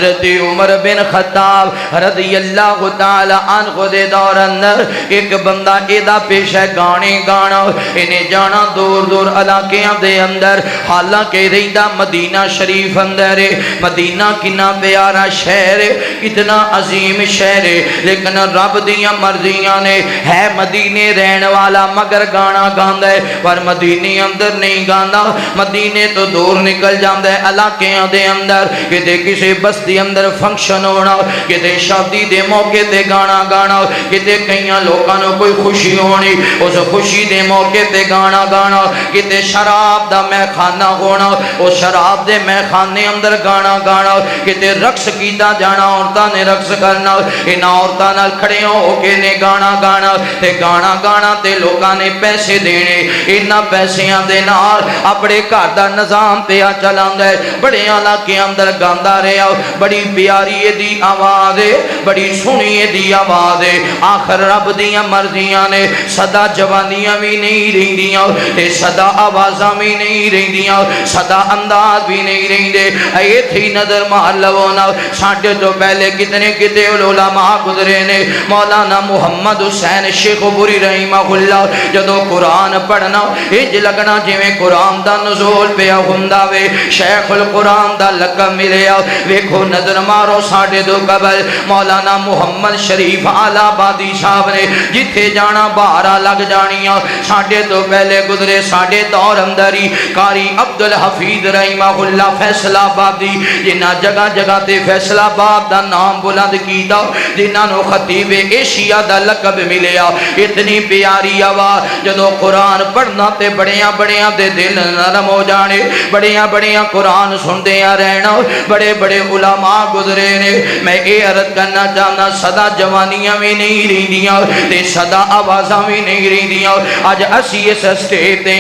حضرت عمر بن خطاب رضی اللہ تعالی عنہ دے دور اندر ایک بندہ ایدہ پیش ہے گانے گانا انہیں جانا دور دور علاقیاں دے اندر حالانکہ رہیدہ مدینہ شریف اندر ہے مدینہ کنا پیارا شہر ہے اتنا عظیم شہر ہے لیکن رب دیاں مرضیاں نے ہے مدینے رہن والا مگر گانا گاندہ ہے پر مدینے اندر نہیں گاندہ مدینے تو دور نکل جاندہ ہے علاقیاں دے اندر کہ کسی بستی اندر فنکشن ہونا کتے شادی دے موقع تے گانا گانا کتے کئیاں لوکانوں کوئی خوشی ہونی اس خوشی دے موقع تے گانا گانا کتے شراب دا میں خانہ ہونا اس شراب دے میں خانے اندر گانا گانا کتے رقص کیتا جانا عورتاں نے رقص کرنا ان عورتاں نال کھڑے ہو کے نے گانا گانا تے گانا گانا تے لوکاں نے پیسے دینے انہاں پیسیاں دے نال اپنے گھر دا نظام پیا چلاندے بڑے علاقے اندر گاندا رہیا بڑی پیاری دی آواز ہے بڑی سنی دی آواز ہے آخر رب دیاں مرضیاں نے صدا جوانیاں بھی نہیں رہی دیاں تے صدا آوازاں بھی نہیں رہی دیاں صدا انداز بھی نہیں رہی دے اے تھی نظر مار لونا ساڑھے تو پہلے کتنے کتے علماء گزرے نے مولانا محمد حسین شیخ بری رحمہ اللہ جدو قرآن پڑھنا اج لگنا جویں قرآن دا نزول پہ ہوندا وے شیخ القرآن دا لقب ملیا ویکھو نظر مارو ساڑھے دو قبل مولانا محمد شریف آلابادی صاحب نے جتھے جانا بارہ لگ جانیاں ساڑھے تو پہلے گزرے ساڑھے دور اندری قاری عبدالحفیظ رحمہ اللہ فیصل آبادی جنہ جگہ جگہ تے فیصل آباد دا نام بلند کیتا جنہ نو خطیب ایشیا دا لقب ملیا اتنی پیاری آواز جدو قرآن پڑھنا تے بڑیاں بڑیاں دے دل نرم ہو جانے بڑیاں بڑیاں قرآن سندیاں رہنا بڑے بڑے علماء گزرے نے میں اے عرض کرنا چاہنا صدا جوانیاں بھی نہیں رہی دیاں تے صدا آوازاں بھی نہیں رہی دیاں آج اسی اس اسٹیٹ دے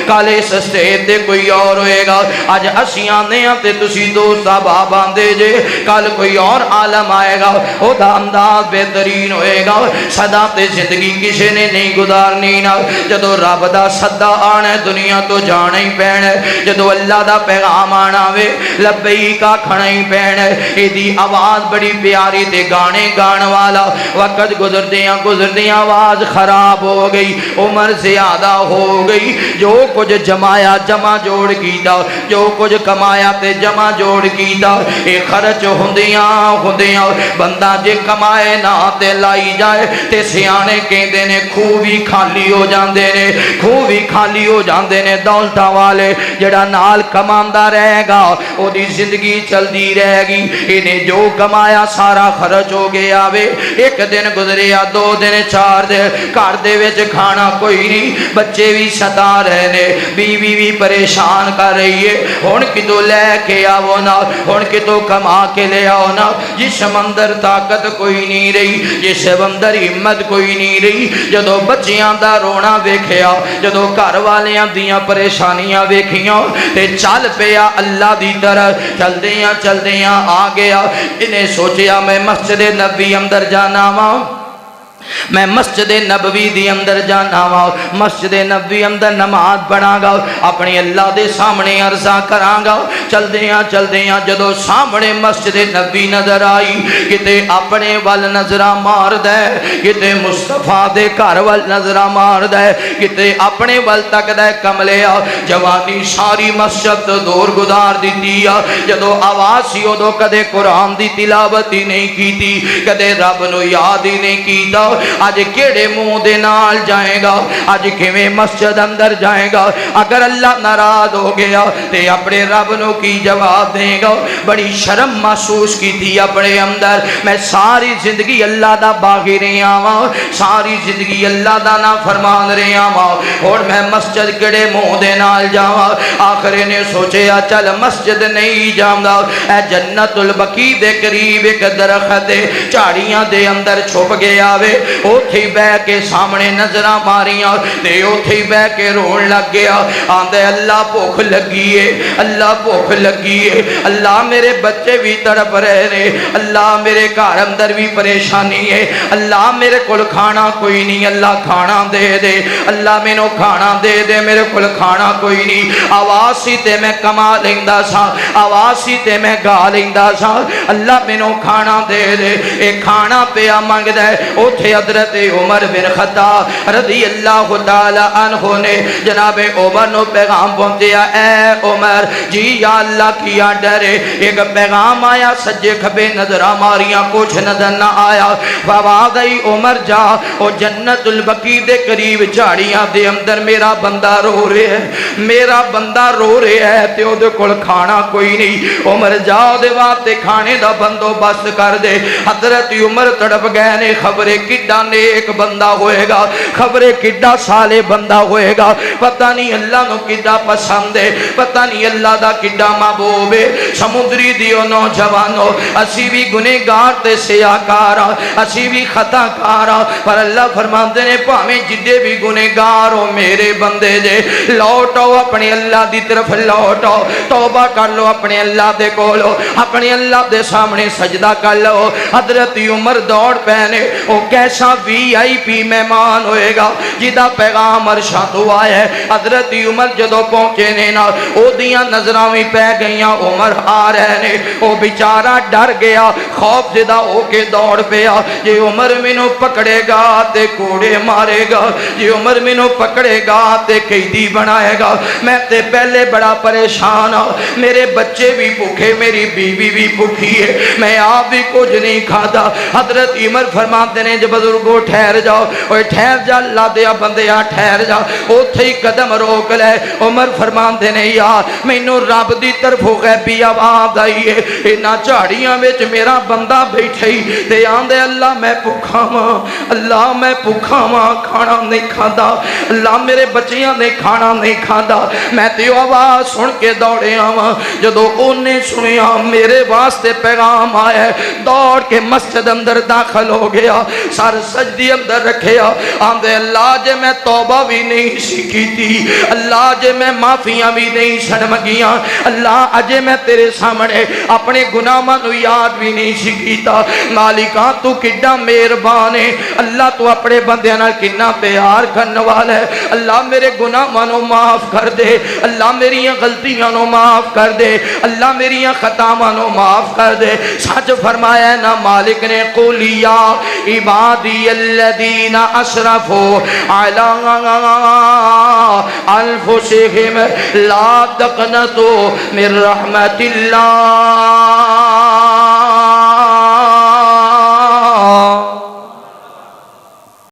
کالے اس اسٹیٹ دے کوئی اور ہوئے گا آج اسی آنے تے تسی دوست آباب آندے جے کل کوئی اور عالم آئے گا او دا انداز بہترین ہوئے گا صدا تے زندگی کسی نے نہیں گزارنی نا جدو رب دا صدا آنے دنیا تو جانا ہی پینے جدو اللہ دا پیغام آنا وے لبئی کا کھڑا ہی پینے ایدی آواز بڑی پیاری تے گانے گان والا وقت گزردیاں آواز خراب ہو گئی عمر زیادہ ہو گئی جو کچھ جمایا جمع جوڑ کیتا جو کچھ کمایا تے جمع جوڑ کیتا اے خرچ ہوندیاں بندہ جے کمائے نہ تے لائی جائے تے سیانے کہندے نے خوبی خالی ہو جاندے نے خوبی خالی ہو جاندے نے دولتاں والے جڑا نال کماندا رہے گا او دی زندگی چل دی رہے گی انہیں جو کمایا سارا خرچ ہو گیا وے ایک دن گزریا دو دن چار دن گھر دے وچ کھانا کوئی نہیں بچے بھی ستا رہنے بیوی بھی پریشان کر رہی ہے ہن کتوں لے کے آو نا ہن کتوں کما کے لے آو نا جسم اندر طاقت کوئی نہیں رہی جسم اندر ہمت کوئی نہیں رہی جدو بچیاں دا رونا ویکھیا جدو گھر والیاں دیاں پریشانیاں ویکھیاں تے چل پیا اللہ دی طرف چل دیاں آ گیا انہیں سوچیا میں مسجد نبی اندر جانا ہوں میں مسجد نبوی دی اندر جانا ہوا مسجد نبوی اندر نماز پڑھاں گا اپنی اللہ دے سامنے عرضہ کراں گا چل دیاں جدو سامنے مسجد نبوی نظر آئی کتے اپنے وال نظرہ مار دے کتے مصطفیٰ دے گھر وال نظرہ مار دے کتے اپنے وال تک دے کملیا جوانی ساری مسجد دور گزار دیتی جدو آواز ہی دو کدے قرآن دی تلاوت ہی نہیں کی تھی کدے رب نو یاد ہی نہیں کیتا آج کیڑے منہ دے نال جائے گا آج کیویں مسجد اندر جائے گا اگر اللہ ناراض ہو گیا تے اپنے رب نو کی جواب دے گا بڑی شرم محسوس کی تھی اپنے اندر میں ساری زندگی اللہ دا باغی رہا ہوں ساری زندگی اللہ دا نا فرمان رہا ہوں اور میں مسجد کیڑے منہ دے نال جاواں آخر نے سوچیا چل مسجد نہیں جاؤں اے جنت البقیع دے قریب ایک درخت جھاڑیاں دے اندر چھپ گیا وے اوتھے ہی بہ کے سامنے نظراں ماریاں تے اوتھے ہی بہ کے رون لگ گیا آندے اللہ بھوک لگی ہے اللہ بھوک لگی ہے اللہ میرے بچے بھی تڑپ رہے نے اللہ میرے گھر اندر بھی پریشانی ہے اللہ میرے کول کھانا کوئی نہیں اللہ کھانا دے دے اللہ مینوں کھانا دے دے میرے کول کھانا کوئی نہیں آواز سی تے میں کما لیندا سا آواز سی تے میں گا لیندا سا اللہ مینوں کھانا دے دے اے کھانا پیا منگدا ہے اوتھے حضرت عمر بن خطاب رضی اللہ تعالی عنہ نے جناب عمر نو پیغام پہنچیا اے عمر جی یا اللہ کیا ڈرے ایک پیغام آیا سجے کھبے نظر ماریاں کچھ نظر نہ آیا فواد ای عمر جا او جنت البقیع دے قریب جھاڑیاں دے اندر میرا بندہ رو رہے ہے میرا بندہ رو رہے ہے تے او دے کول کھانا کوئی نہیں عمر جا دے واسطے کھانے دا بندوبست کر دے حضرت عمر تڑپ گئے نے خبرے کڈا نیک بندہ ہوئے گا خبرے کڈا صالح بندہ ہوئے گا پتہ نہیں اللہ نو کڈا پسند ہے پتہ نہیں اللہ دا کڈا محبوب ہے سمندری دیو نوجوانو اسی بھی گنہگار تے سیاکار اسی بھی خطا کار پر اللہ فرماندے نے پاویں جڈے بھی گنہگار ہو میرے بندے جے لوٹو اپنے اللہ دی طرف لوٹو توبہ کر لو اپنے اللہ دے کولو اپنے اللہ دے سامنے سجدہ کر لو حضرت عمر دوڑ پہنے او کیسا وی آئی پی مہمان ہوئے گا جدا پیغام عرشاں تو آیا ہے حضرت عمر جدو پہنچے نے نا او دیاں نظراں بھی پہ گئیاں عمر آ رہے نے او بیچارہ ڈر گیا خوف زدہ ہو کے دوڑ پیا یہ عمر منو پکڑے گا تے کوڑے مارے گا یہ عمر منو پکڑے گا تے قیدی بنائے گا میں تے پہلے بڑا پریشان ہوں میرے بچے بھی بھوکے میری بیوی بھی بھوکی ہے میں آپ بھی کچھ نہیں کھاتا حضرت عمر فرماتے ہیں جب بزرگوں ٹھہر جاؤ اوے ٹھہر جا اللہ دیا بندیا ٹھہر جا اوتھے ہی قدم روک لے عمر فرماتے ہیں یار مینوں رب دی طرف غیبی آواز آئی ہے انہاں جھاڑیاں وچ میرا بندہ بیٹھے ہی تے آندے اللہ میں بھوکا ہاں اللہ میں بھوکا ہاں کھانا نہیں کھادا اللہ میرے بچیاں نے کھانا نہیں کھادا میں تے آواز سن کے دوڑے آواں جدوں اونے سنیا میرے واسطے پیغام آیا دوڑ کے مسجد اندر داخل ہو گیا سر سجدی اندر رکھیا آندے اللہ جے میں توبہ بھی نہیں سیکھی تھی اللہ جے میں معافیاں بھی نہیں سنمگیاں اللہ اجے میں تیرے سامنے اپنے گناہاں نو یاد بھی نہیں سیکھیتا مالکاں تو کڈا مہربان ہے اللہ تو اپنے بندیاں نال کنا پیار کرن والا ہے اللہ میرے گناہاں نو معاف کر دے اللہ میری غلطیاں نو معاف کر دے اللہ میری خطاواں نو معاف کر دے سچ فرمایا نا مالک نے قل یا عبادی الذین اسرفوا علی انفسہم لا تقنطوا من رحمت اللہ